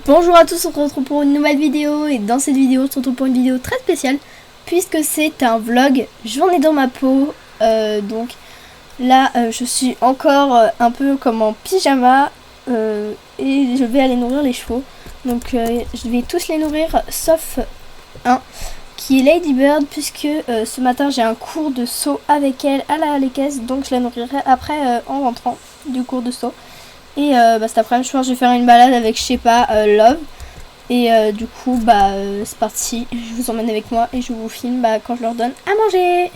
Bonjour à tous, on se retrouve pour une nouvelle vidéo et dans cette vidéo on se retrouve pour une vidéo très spéciale puisque c'est un vlog journée dans ma peau. Donc là je suis encore un peu comme en pyjama et je vais aller nourrir les chevaux. Donc je vais tous les nourrir sauf un qui est Ladybird puisque ce matin j'ai un cours de saut avec elle à la caisse, donc je la nourrirai après en rentrant du cours de saut. Et cet après-midi, je pense que je vais faire une balade avec, je sais pas, Love. Et du coup, c'est parti. Je vous emmène avec moi et je vous filme quand je leur donne à manger.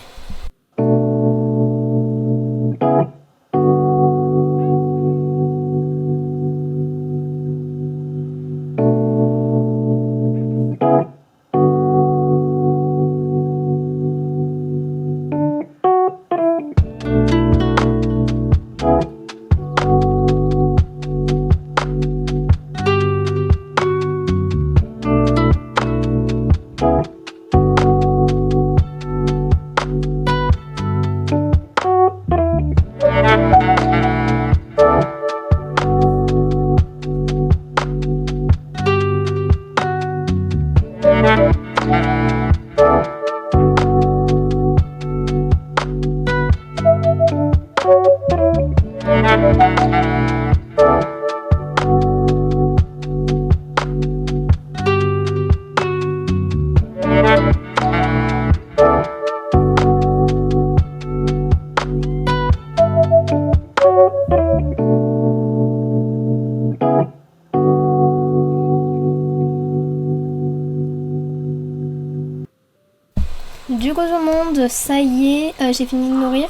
Du coup tout le monde, ça y est, j'ai fini de nourrir.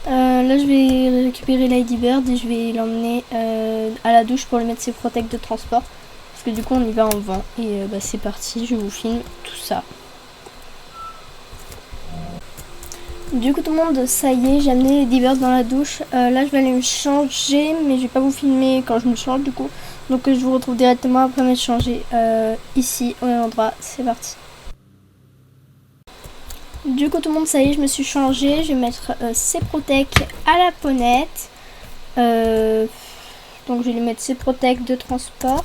Là je vais récupérer Ladybird et je vais l'emmener à la douche pour lui mettre ses protects de transport. Parce que du coup on y va en vent et c'est parti, je vous filme tout ça. Du coup tout le monde, ça y est, j'ai amené Ladybird dans la douche. Là je vais aller me changer mais je vais pas vous filmer quand je me change du coup. Donc je vous retrouve directement après m'être changé ici au même endroit, c'est parti. Du coup tout le monde, ça y est, je me suis changée, je vais mettre ses protects à la ponette. Donc je vais lui mettre ses protects de transport.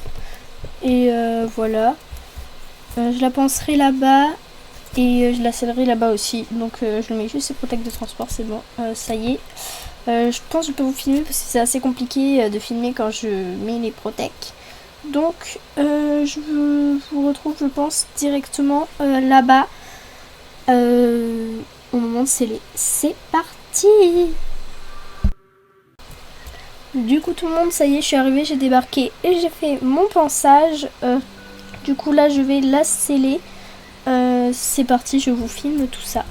Et voilà. Je la penserai là-bas et je la sellerai là-bas aussi. Donc je lui mets juste ses protects de transport, c'est bon, ça y est. Je pense que je peux vous filmer parce que c'est assez compliqué de filmer quand je mets les protects. Donc je vous retrouve, je pense, directement là-bas. Au moment de sceller. C'est parti! Du coup tout le monde, ça y est, je suis arrivée, j'ai débarqué et j'ai fait mon pansage. Du coup là je vais la sceller. C'est parti, je vous filme tout ça.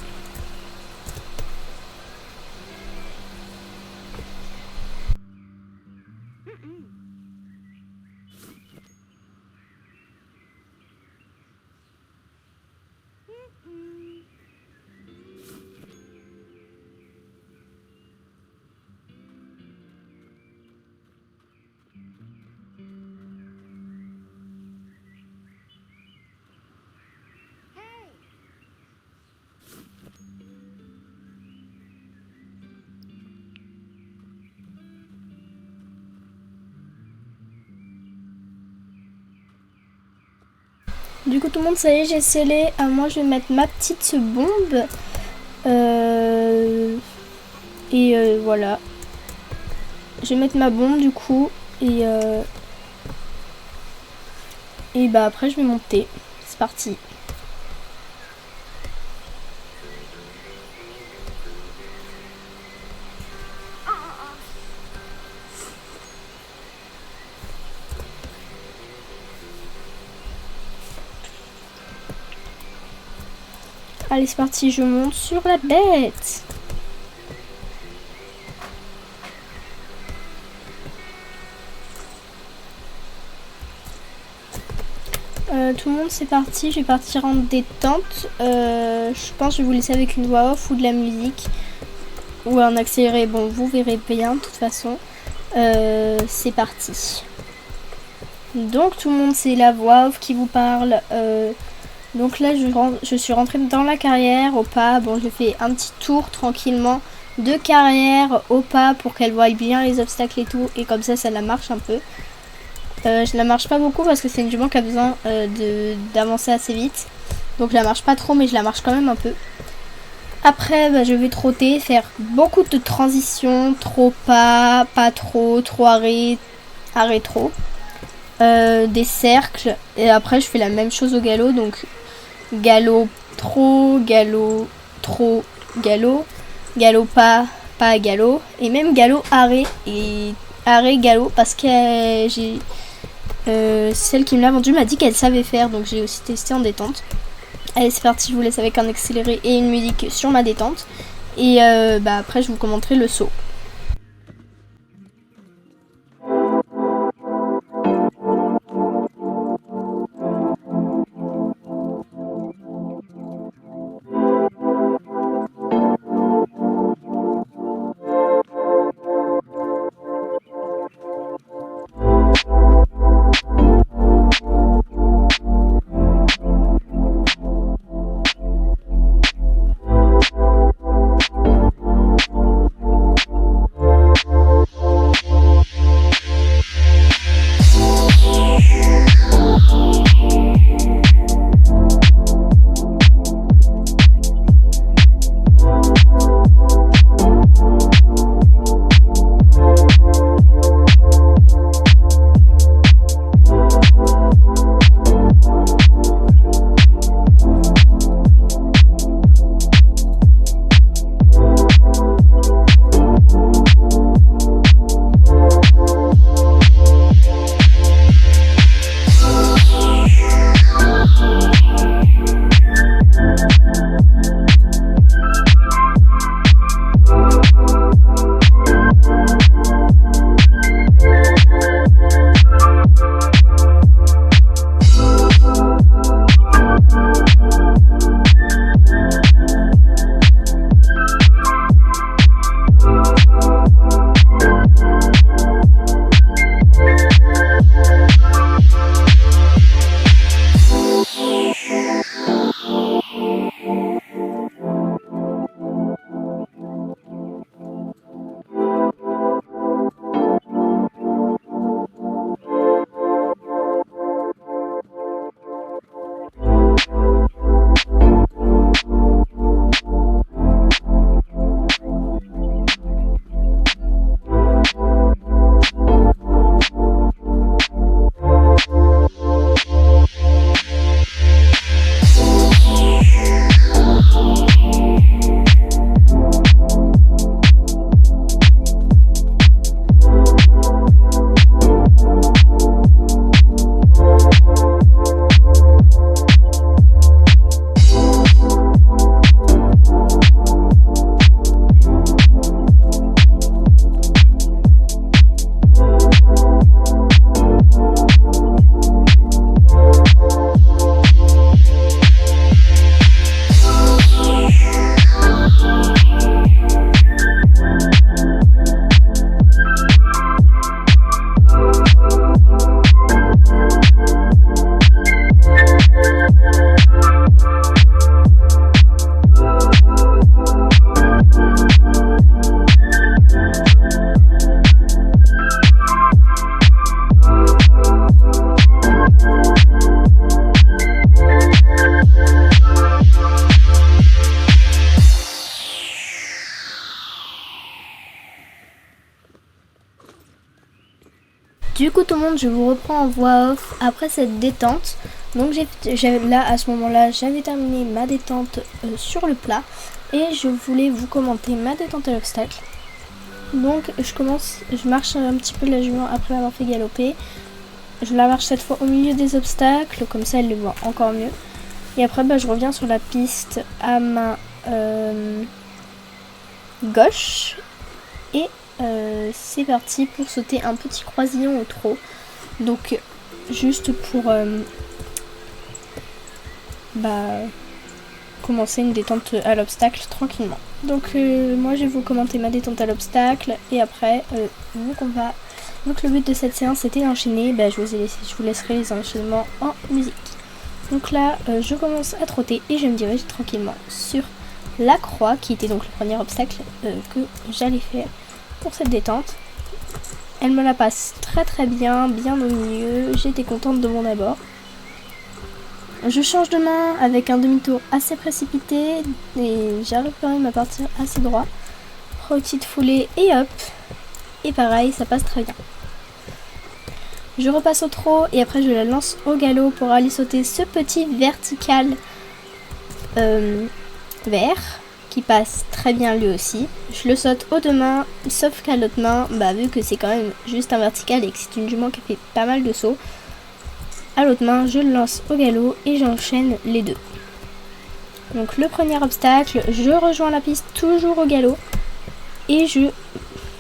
Du coup tout le monde, ça y est, j'ai scellé. Moi je vais mettre ma petite bombe. Voilà. Je vais mettre ma bombe du coup. Et après je vais monter. C'est parti. Allez c'est parti, je monte sur la bête. Tout le monde, c'est parti, je vais partir en détente. Je pense que je vais vous laisser avec une voix off ou de la musique. Ou en accéléré, bon vous verrez bien de toute façon. C'est parti. Donc tout le monde, c'est la voix off qui vous parle. Donc là je suis rentrée dans la carrière au pas. Bon, j'ai fait un petit tour tranquillement de carrière au pas pour qu'elle voie bien les obstacles et tout. Et comme ça la marche un peu. Je la marche pas beaucoup parce que c'est une jument qui a besoin d'avancer assez vite. Donc je la marche pas trop, mais je la marche quand même un peu. Après, je vais trotter, faire beaucoup de transitions, trop pas trop, trop arrêt trop. Des cercles. Et après, je fais la même chose au galop. Donc galop trop, galop trop, galop pas galop. Et même galop arrêt et arrêt galop parce que celle qui me l'a vendu m'a dit qu'elle savait faire. Donc j'ai aussi testé en détente. Allez, c'est parti, je vous laisse avec un accéléré et une musique sur ma détente. Et après, je vous commenterai le saut. Du coup tout le monde, je vous reprends en voix off après cette détente. Donc là à ce moment-là, j'avais terminé ma détente sur le plat et je voulais vous commenter ma détente à l'obstacle. Donc je marche un petit peu la jument après avoir fait galoper. Je la marche cette fois au milieu des obstacles, comme ça elle les voit encore mieux. Et après je reviens sur la piste à main gauche et c'est parti pour sauter un petit croisillon au trot. Donc juste pour commencer une détente à l'obstacle tranquillement. Donc moi je vais vous commenter ma détente à l'obstacle et après donc le but de cette séance c'était d'enchaîner, je vous laisserai les enchaînements en musique. Donc là je commence à trotter et je me dirige tranquillement sur la croix qui était donc le premier obstacle que j'allais faire pour cette détente. Elle me la passe très bien, bien au milieu. J'étais contente de mon abord. Je change de main avec un demi-tour assez précipité et j'arrive quand même à partir assez droit. Petite foulée et hop. Et pareil, ça passe très bien. Je repasse au trot et après je la lance au galop pour aller sauter ce petit vertical vert qui passe très bien lui aussi. Je le saute aux deux mains, sauf qu'à l'autre main, vu que c'est quand même juste un vertical et que c'est une jument qui fait pas mal de sauts, à l'autre main je le lance au galop et j'enchaîne les deux. Donc le premier obstacle, je rejoins la piste toujours au galop et je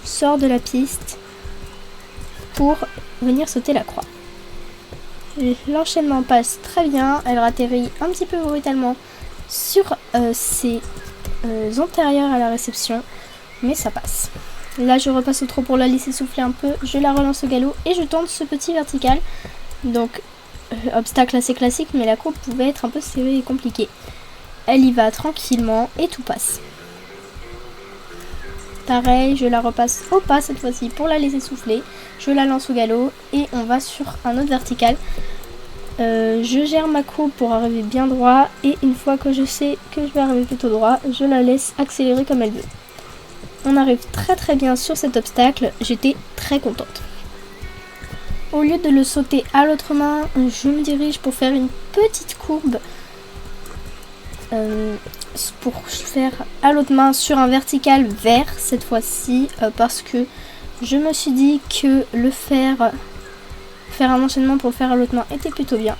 sors de la piste pour venir sauter la croix. L'enchaînement passe très bien, elle atterrit un petit peu brutalement sur ses antérieurs à la réception, mais ça passe. Là je repasse au trot pour la laisser souffler un peu, je la relance au galop et je tente ce petit vertical. Donc obstacle assez classique, mais la courbe pouvait être un peu serrée et compliquée. Elle y va tranquillement et tout passe. Pareil, je la repasse au pas cette fois-ci pour la laisser souffler. Je la lance au galop et on va sur un autre vertical. Je gère ma courbe pour arriver bien droit et une fois que je sais que je vais arriver plutôt droit, je la laisse accélérer comme elle veut. On arrive très bien sur cet obstacle, j'étais très contente. Au lieu de le sauter à l'autre main, je me dirige pour faire une petite courbe pour faire à l'autre main sur un vertical vert cette fois-ci parce que je me suis dit que le faire un enchaînement pour le faire à l'autre main était plutôt bien.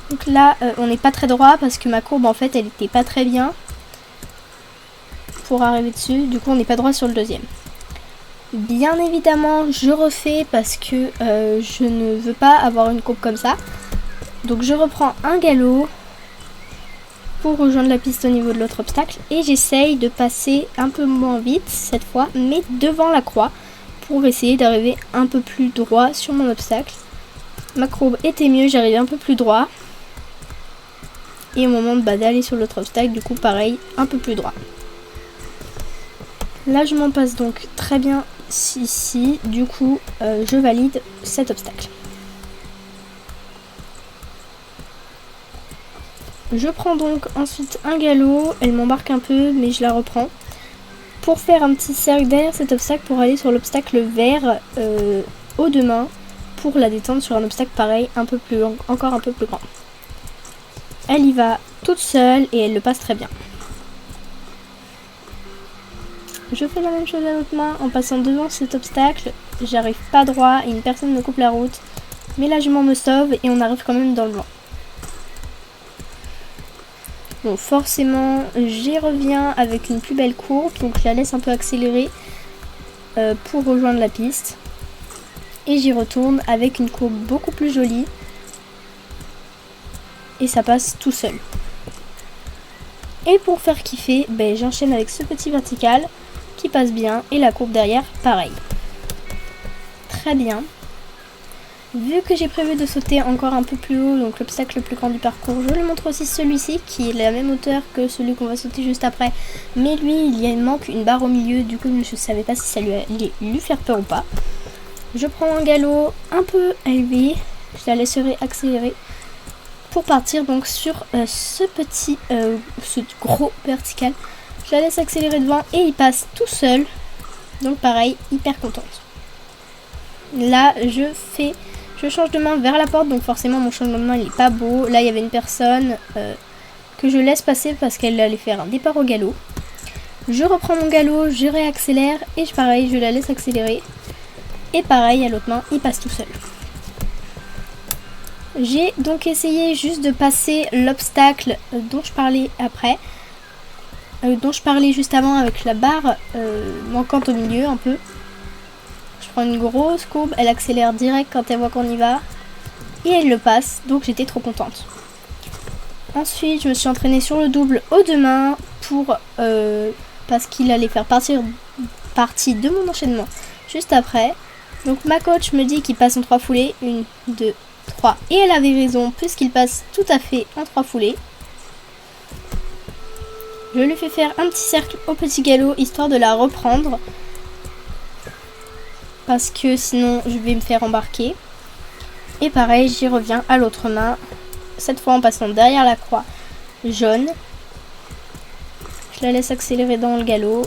Donc là on n'est pas très droit parce que ma courbe en fait elle était pas très bien pour arriver dessus, du coup on n'est pas droit sur le deuxième. Bien évidemment je refais parce que je ne veux pas avoir une courbe comme ça, donc je reprends un galop pour rejoindre la piste au niveau de l'autre obstacle et j'essaye de passer un peu moins vite cette fois, mais devant la croix pour essayer d'arriver un peu plus droit sur mon obstacle. Ma courbe était mieux, j'arrivais un peu plus droit et au moment d'aller sur l'autre obstacle, du coup pareil, un peu plus droit. Là je m'en passe donc très bien ici, du coup je valide cet obstacle. Je prends donc ensuite un galop, elle m'embarque un peu mais je la reprends pour faire un petit cercle derrière cet obstacle pour aller sur l'obstacle vert aux deux mains pour la détendre sur un obstacle pareil, encore un peu plus grand. Elle y va toute seule et elle le passe très bien. Je fais la même chose à l'autre main en passant devant cet obstacle, j'arrive pas droit et une personne me coupe la route, mais la jument me sauve et on arrive quand même dans le blanc. Bon, forcément, j'y reviens avec une plus belle courbe, donc je la laisse un peu accélérer pour rejoindre la piste. Et j'y retourne avec une courbe beaucoup plus jolie. Et ça passe tout seul. Et pour faire kiffer, j'enchaîne avec ce petit vertical qui passe bien et la courbe derrière, pareil. Très bien. Vu que j'ai prévu de sauter encore un peu plus haut, donc l'obstacle le plus grand du parcours, je lui montre aussi celui-ci qui est la même hauteur que celui qu'on va sauter juste après. Mais lui, il manque une barre au milieu, du coup je ne savais pas si ça allait lui faire peur ou pas. Je prends un galop un peu élevé, je la laisserai accélérer pour partir donc sur ce gros vertical. Je la laisse accélérer devant et il passe tout seul, donc pareil, hyper contente. Là, je change de main vers la porte, donc forcément mon changement de main il est pas beau. Là il y avait une personne que je laisse passer parce qu'elle allait faire un départ au galop. Je reprends mon galop, je réaccélère et pareil je la laisse accélérer. Et pareil à l'autre main il passe tout seul. J'ai donc essayé juste de passer l'obstacle dont je parlais dont je parlais juste avant avec la barre manquante au milieu un peu. Je prends une grosse courbe, elle accélère direct quand elle voit qu'on y va et elle le passe, donc j'étais trop contente. Ensuite je me suis entraînée sur le double aux deux mains parce qu'il allait faire partie de mon enchaînement juste après. Donc ma coach me dit qu'il passe en 3 foulées, 1, 2, 3 et elle avait raison puisqu'il passe tout à fait en 3 foulées. Je lui fais faire un petit cercle au petit galop histoire de la reprendre. parce que sinon je vais me faire embarquer. Et pareil, j'y reviens à l'autre main, cette fois en passant derrière la croix jaune. Je la laisse accélérer dans le galop.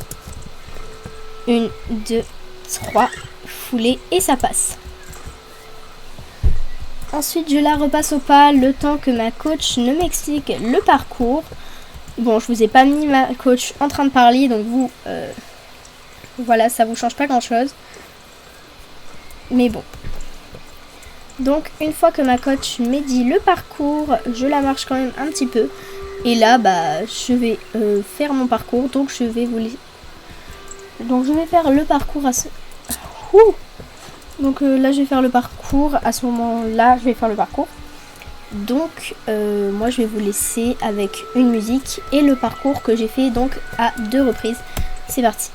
1, 2, 3, foulée et ça passe. Ensuite, je la repasse au pas le temps que ma coach ne m'explique le parcours. Bon, je vous ai pas mis ma coach en train de parler, donc vous, voilà, ça vous change pas grand chose. Mais bon. Donc, une fois que ma coach m'a dit le parcours, je la marche quand même un petit peu. Et là, bah, je vais faire mon parcours, donc je vais vous laisser. Donc, je vais faire le parcours à ce. Donc là, je vais faire le parcours. À ce moment-là, je vais faire le parcours. Donc, moi, je vais vous laisser avec une musique et le parcours que j'ai fait donc à 2 reprises. C'est parti.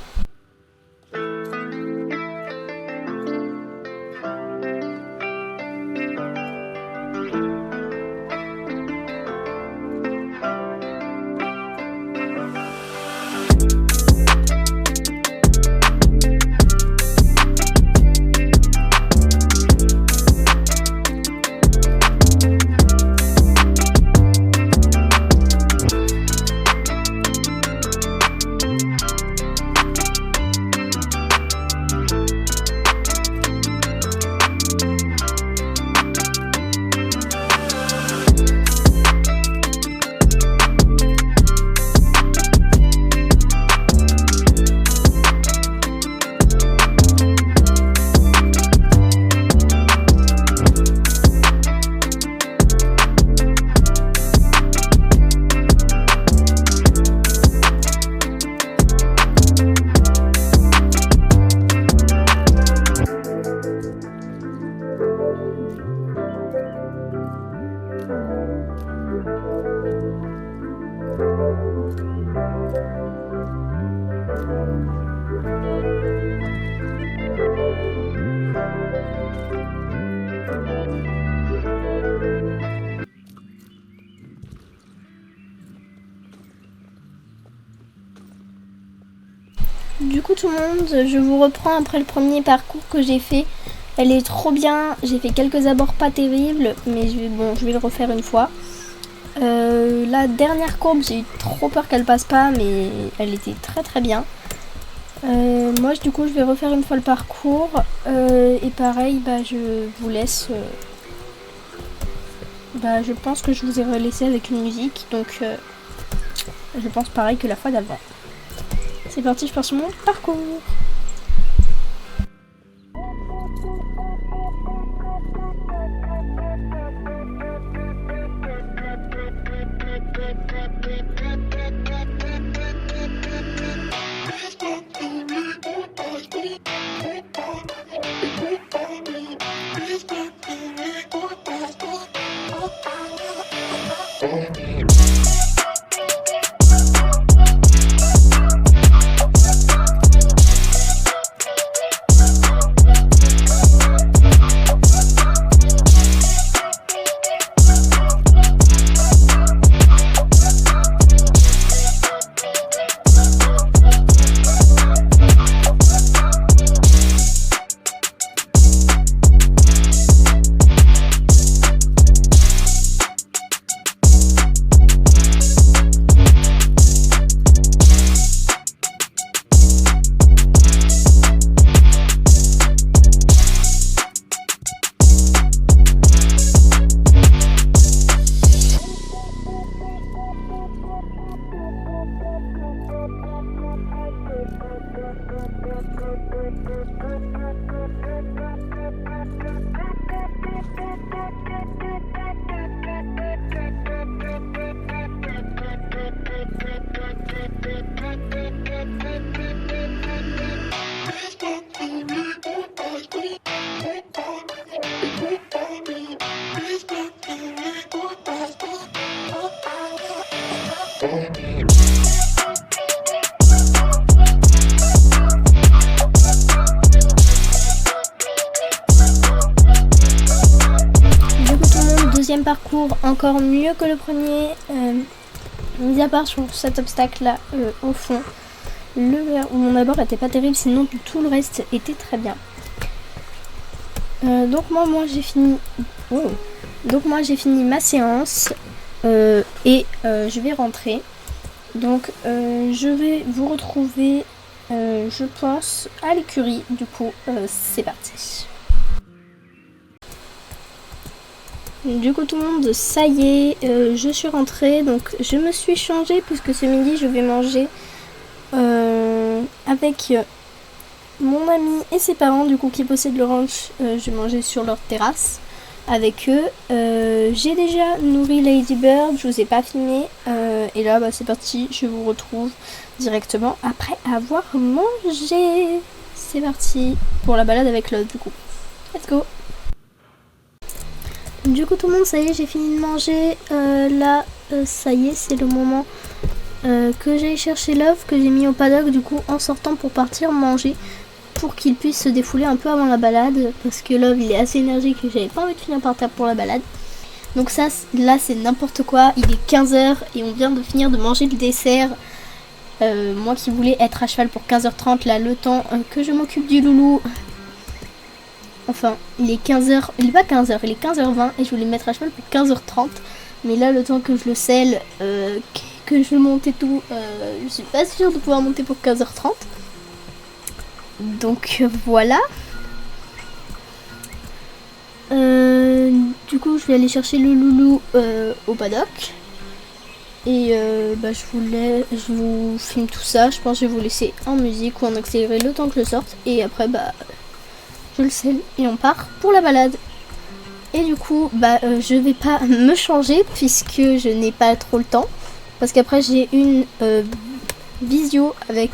Du coup tout le monde, je vous reprends après le premier parcours que j'ai fait. Elle est trop bien, j'ai fait quelques abords pas terribles, mais je vais le refaire une fois. La dernière courbe, j'ai eu trop peur qu'elle passe pas, mais elle était très très bien. Moi du coup je vais refaire une fois le parcours, et pareil, bah, je vous laisse... je pense que je vous ai laissé avec une musique, donc je pense pareil que la fois d'avant. C'est parti, je pars sur mon parcours. Deuxième parcours encore mieux que le premier, mis à part sur cet obstacle là au fond, mon abord était pas terrible, sinon tout le reste était très bien. Donc moi j'ai fini. Oh. Donc moi j'ai fini ma séance et je vais rentrer. Donc je vais vous retrouver, je pense, à l'écurie. Du coup, c'est parti. Du coup tout le monde, ça y est, je suis rentrée. Donc je me suis changée puisque ce midi je vais manger avec mon ami et ses parents du coup qui possèdent le ranch. Je vais manger sur leur terrasse avec eux. J'ai déjà nourri Ladybird, je vous ai pas filmé. Et là c'est parti, je vous retrouve directement après avoir mangé. C'est parti pour la balade avec Love du coup. Let's go. Du coup tout le monde, ça y est, j'ai fini de manger. Là ça y est, c'est le moment que j'ai cherché Love, que j'ai mis au paddock du coup en sortant pour partir manger, pour qu'il puisse se défouler un peu avant la balade, parce que Love il est assez énergique et j'avais pas envie de finir par terre pour la balade. Donc ça là c'est n'importe quoi, il est 15h et on vient de finir de manger le dessert. Moi qui voulais être à cheval pour 15h30, là le temps que je m'occupe du loulou. Enfin il est 15h, il est pas 15h, il est 15h20 et je voulais me mettre à cheval pour 15h30. Mais là le temps que je le selle, que je monte et tout, je suis pas sûre de pouvoir monter pour 15h30. Donc voilà. Du coup je vais aller chercher le loulou au paddock. Et je vous filme tout ça. Je pense que je vais vous laisser en musique ou en accéléré le temps que je sorte. Et après je le selle et on part pour la balade. Et du coup je vais pas me changer puisque je n'ai pas trop le temps. Parce qu'après j'ai une visio avec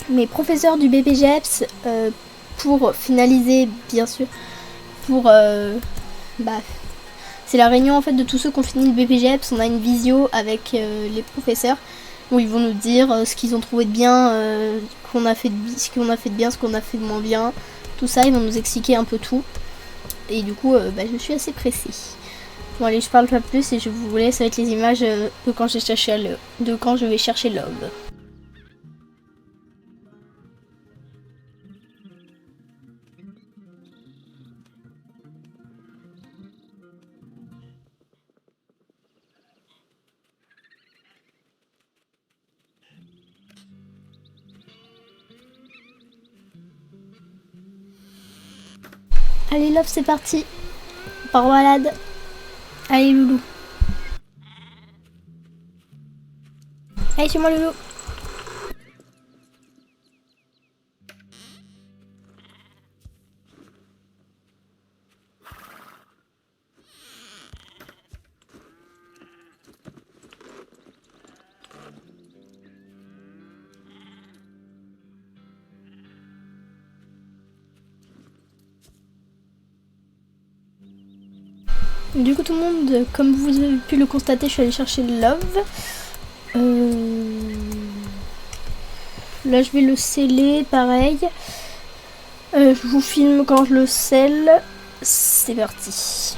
mes professeurs du BPGEPS pour finaliser, bien sûr, pour c'est la réunion en fait de tous ceux qui ont fini le BPGEPS. On a une visio avec les professeurs où ils vont nous dire ce qu'ils ont trouvé de bien, ce qu'on a fait de bien, ce qu'on a fait de moins bien, tout ça. Ils vont nous expliquer un peu tout. Et du coup je suis assez pressée. Bon allez, je parle pas plus et je vous laisse avec les images de quand je vais chercher Love. Allez Love, c'est parti. Par balade. Allez loulou. Allez chez moi loulou. Du coup tout le monde, comme vous avez pu le constater, je suis allée chercher Love. Là je vais le sceller, pareil. Je vous filme quand je le scelle. C'est parti.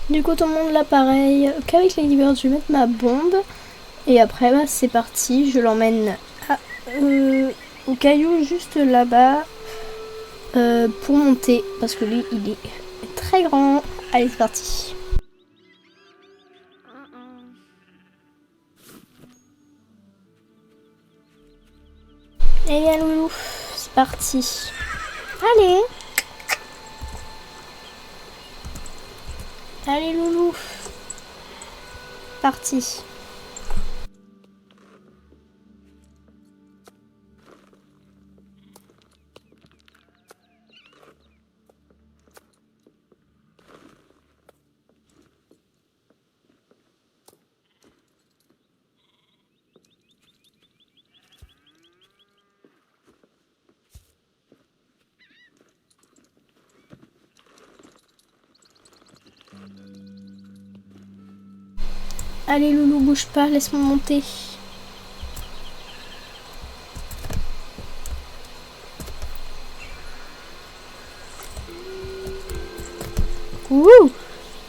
Du coup tout le monde là pareil, qu'avec Ladybird je vais mettre ma bombe. Et après c'est parti, je l'emmène au caillou juste là-bas pour monter. Parce que lui il est très grand. Allez c'est parti. Allez loulou, c'est parti. Allez. Allez loulou. Parti. Allez loulou, bouge pas, laisse-moi monter. Ouh.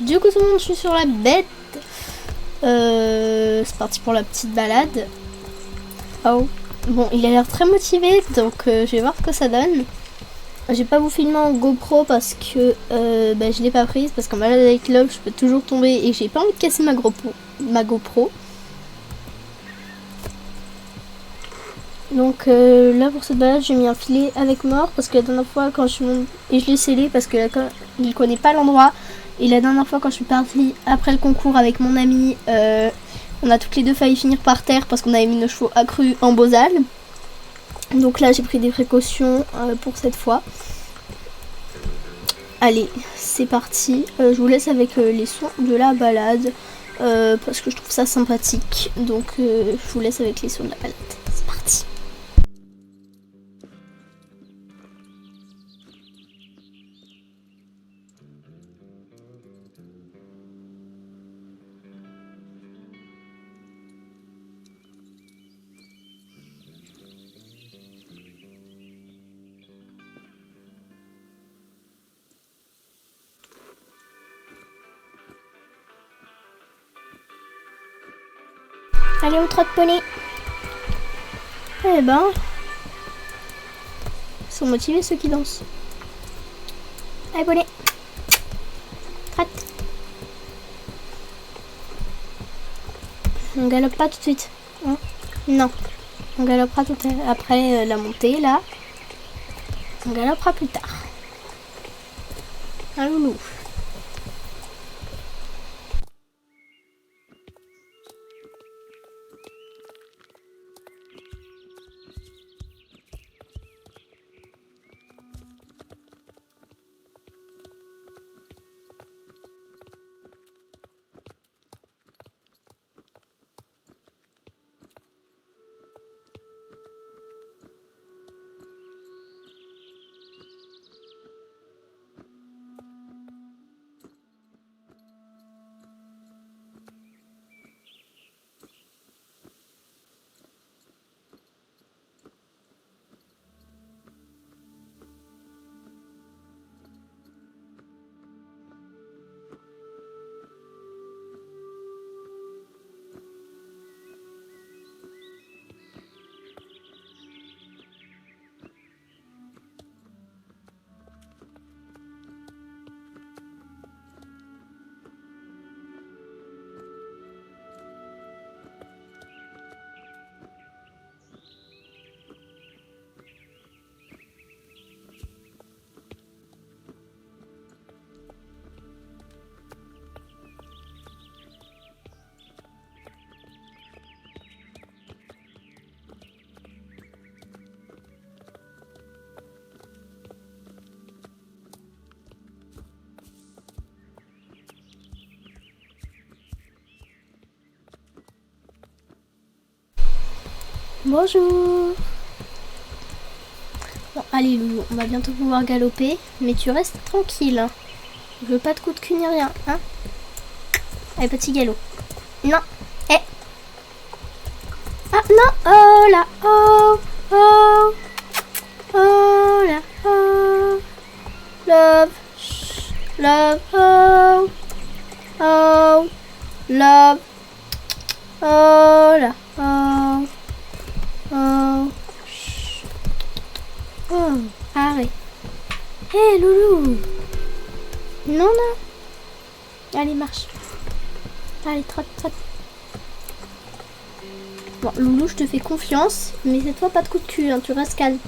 Du coup tout le monde, je suis sur la bête. C'est parti pour la petite balade. Oh. Bon, il a l'air très motivé, donc je vais voir ce que ça donne. Je vais pas vous filmer en GoPro parce que je l'ai pas prise, parce qu'en balade avec Love je peux toujours tomber et j'ai pas envie de casser ma GoPro. Donc là pour cette balade j'ai mis un filet avec mort parce que la dernière fois quand je monte, et je l'ai scellé parce que là, il connaît pas l'endroit, et la dernière fois quand je suis partie après le concours avec mon ami, on a toutes les deux failli finir par terre parce qu'on avait mis nos chevaux accrus en Bozal. Donc là j'ai pris des précautions pour cette fois. Allez, c'est parti. Je vous laisse avec les sons de la balade parce que je trouve ça sympathique. Donc je vous laisse avec les sons de la balade. C'est parti. Allez, on trotte poney. Eh ben, ils sont motivés ceux qui dansent. Allez, poney. Trotte. On galope pas tout de suite. Hein? Non. On galopera tout après la montée, là. On galopera plus tard. Un loulou. Bonjour. Bon, allez Loulou, on va bientôt pouvoir galoper, mais tu restes tranquille. Hein. Je veux pas de coups de cul ni rien, hein. Allez, petit galop. Non. Eh. Ah non. Oh là. Oh. Oh. Oh là. Oh. Love. Shh. Love. Oh. Oh. Love. Oh là. Oh. Oh. Oh. Arrête. Hé hey, Loulou. Non, non. Allez, marche. Allez, trotte, trotte. Bon, Loulou, je te fais confiance, mais cette fois, pas de coup de cul, hein, tu restes calme.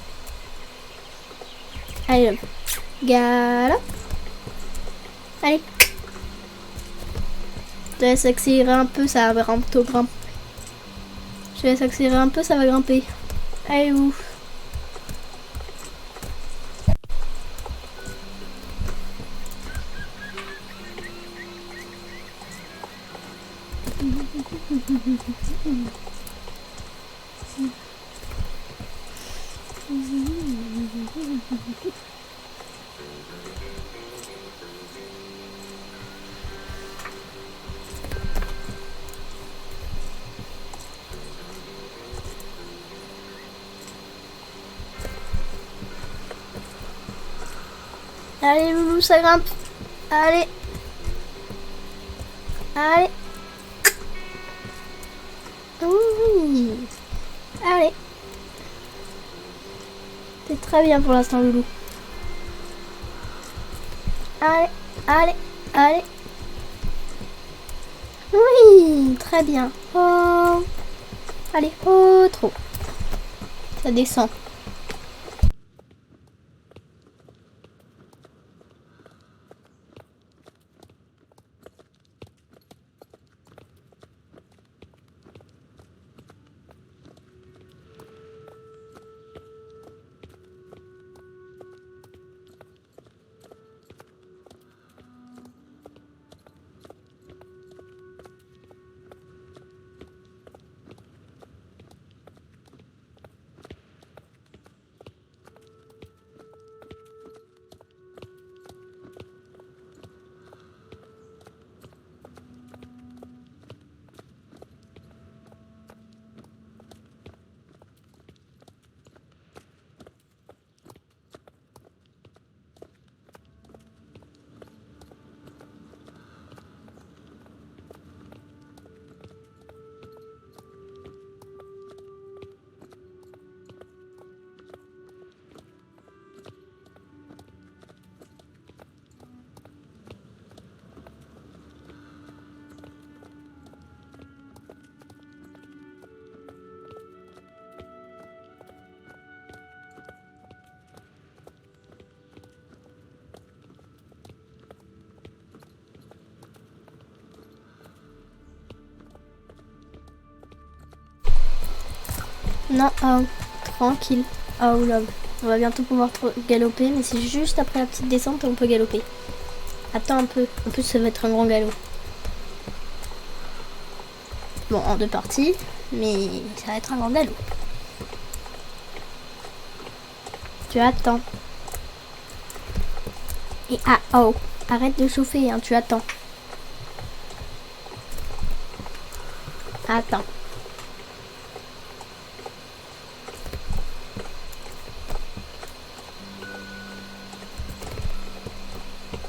Allez, galope. Allez. Je laisse accélérer un peu, ça va bientôt grimper. Je laisse accélérer un peu, ça va grimper. Allez où? Allez loulou, ça grimpe. Allez. Allez. Oui. Allez. C'est très bien pour l'instant loulou. Allez. Allez. Allez. Oui. Très bien. Oh. Allez. Oh, trop. Ça descend. Non, oh, tranquille. Oh là, on va bientôt pouvoir galoper, mais c'est juste après la petite descente on peut galoper. Attends un peu, en plus ça va être un grand galop. Bon, en 2 parties, mais ça va être un grand galop. Tu attends. Et ah oh, arrête de chauffer, hein, tu attends. Attends.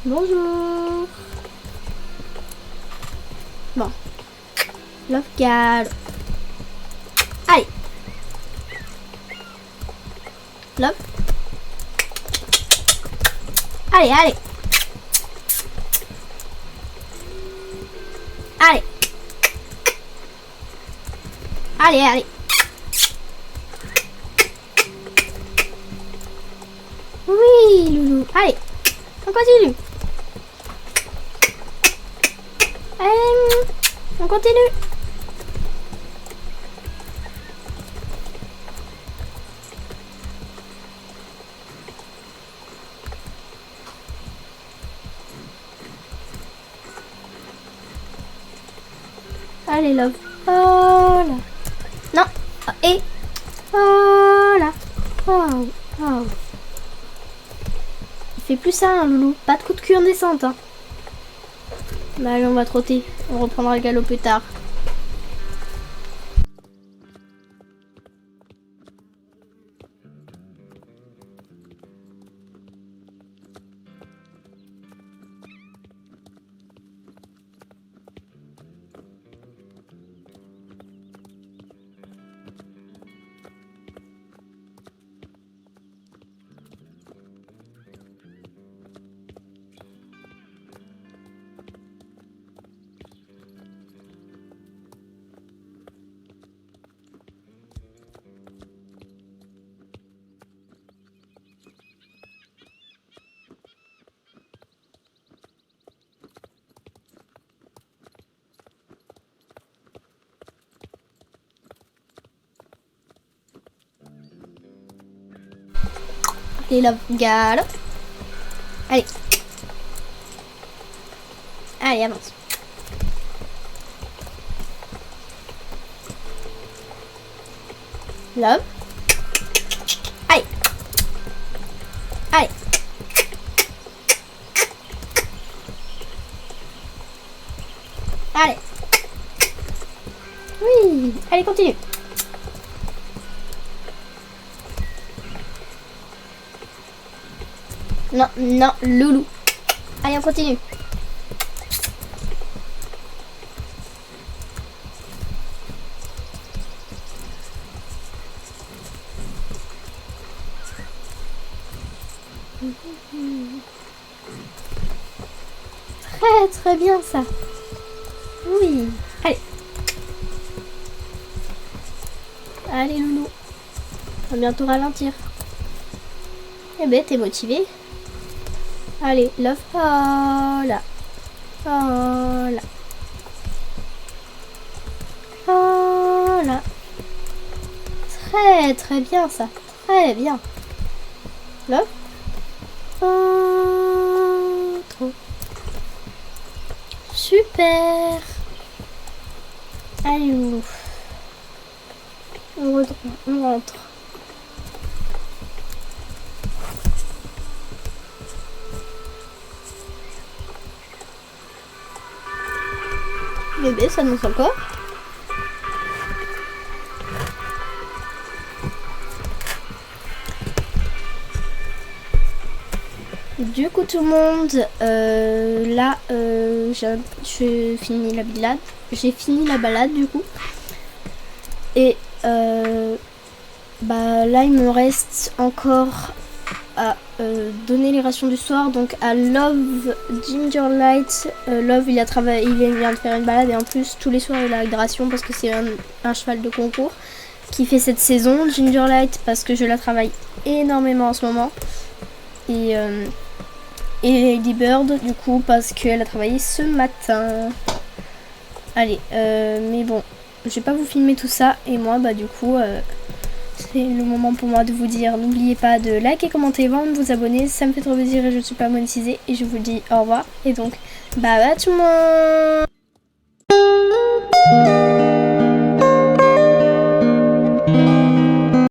Bonjour. Bon. Love gal. Allez. Love. Allez, allez. Allez. Allez, allez. Oui, loulou. Allez. On continue. On continue. Allez, love. Oh là. Non. Et. Oh là. Oh. Oh. Il fait plus ça, hein, loulou. Pas de coup de cul en descente. Hein. Bah, allez, on va trotter. On reprendra le galop plus tard. Les Love, galop. Allez. Allez, avance. Love. Allez. Allez. Allez. Oui. Allez, continue. Non, non, loulou. Allez, on continue. Très très bien ça. Oui. Allez. Allez loulou. On va bientôt ralentir. Eh ben t'es motivé. Allez, love. Oh là. Oh là. Oh là. Très très bien ça. Très bien. Love. Oh, trop. Super. Allez, loulou. On rentre. Bébé, ça annonce encore. Du coup tout le monde, là j'ai fini la balade. J'ai fini la balade du coup. Et bah là il me reste encore à donner les rations du soir. Donc à Love Gingerlight, Love il a travaillé, il vient de faire une balade et en plus tous les soirs il a des rations parce que c'est un cheval de concours qui fait cette saison. Gingerlight parce que je la travaille énormément en ce moment. Et Lady Bird du coup parce qu'elle a travaillé ce matin. Allez, mais bon, je vais pas vous filmer tout ça et moi bah du coup c'est le moment pour moi de vous dire n'oubliez pas de liker, commenter, de vous abonner, ça me fait trop plaisir et je ne suis pas monétisée et je vous dis au revoir et donc bye bye tout le monde.